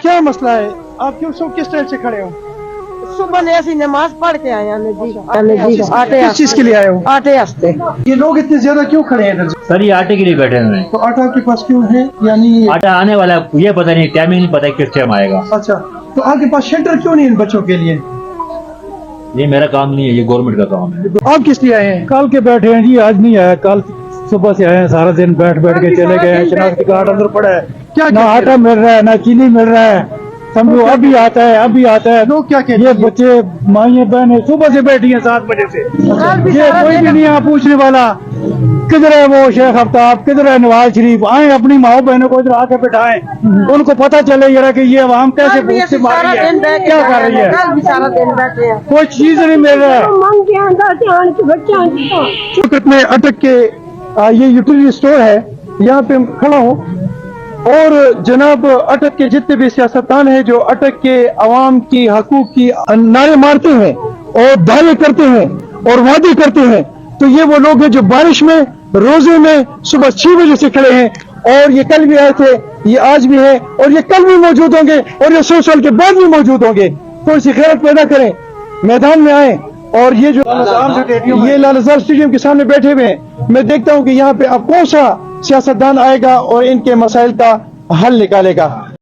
کیا مسئلہ ہے؟ آپ کیوں سب کس طرح سے کھڑے ہو؟ صبح نے ایسی نماز پڑھ کے آئے ہیں آٹے کس چیز کے لیے آئے ہو؟ آٹے ہستے یہ لوگ اتنے زیادہ کیوں کھڑے ہیں ادھر؟ سر یہ آٹے کے لیے بیٹھے ہوئے ہیں. تو آٹا آپ کے پاس کیوں ہے؟ یعنی آٹا آنے والا ہے، یہ پتہ نہیں، ٹائم ہی نہیں پتہ کس ٹائم آئے گا. اچھا، تو آپ کے پاس شیلٹر کیوں نہیں ان بچوں کے لیے؟ یہ میرا کام نہیں ہے، یہ گورنمنٹ کا کام ہے. آپ کس لیے آئے ہیں؟ کل کے بیٹھے ہیں جی، آج نہیں آیا. کل صبح سے آئے ہیں، سارا دن بیٹھ کے چلے گئے ہیں. شناختی کارڈ اندر پڑا ہے، کیا نہ آٹا مل رہا ہے نہ چینی مل رہا ہے. سمجھو ابھی آتا ہے ابھی آتا ہے. لوگ کیا کہتے یہ ہیں؟ بچے مائیں بہنیں صبح سے بیٹھی ہیں 7 بجے سے. یہ کوئی بھی نہیں ہے پوچھنے والا. کدھر ہے وہ شیخ آفتاب، کدھر ہے نواز شریف؟ آئیں اپنی ماؤں بہنوں کو ادھر آ کے بٹھائیں، ان کو پتہ چلے ذرا کہ یہ عوام کیسے بھوک سے مار رہی ہے، کیا کر رہی ہے. سارا دن بیٹھے ہیں. کوئی چیز نہیں مل رہا ہے. وقت میں اٹک کے یہ یوٹیلیٹی اسٹور ہے، یہاں پہ کھڑا ہوں اور جناب اٹک کے جتنے بھی سیاستدان ہیں جو اٹک کے عوام کی حقوق کی نعرے مارتے ہیں اور دعوے کرتے ہیں اور وعدے کرتے ہیں، تو یہ وہ لوگ ہیں جو بارش میں روزے میں صبح 6 بجے سے کھڑے ہیں. اور یہ کل بھی آئے تھے، یہ آج بھی ہیں اور یہ کل بھی موجود ہوں گے اور یہ 100 سال کے بعد بھی موجود ہوں گے. تھوڑی سی خیرت پیدا کریں، میدان میں آئیں. اور یہ جو یہ لال ازار اسٹیڈیم کے سامنے بیٹھے ہوئے ہیں، میں دیکھتا ہوں کہ یہاں پہ اب کون سا سیاستدان آئے گا اور ان کے مسائل کا حل نکالے گا.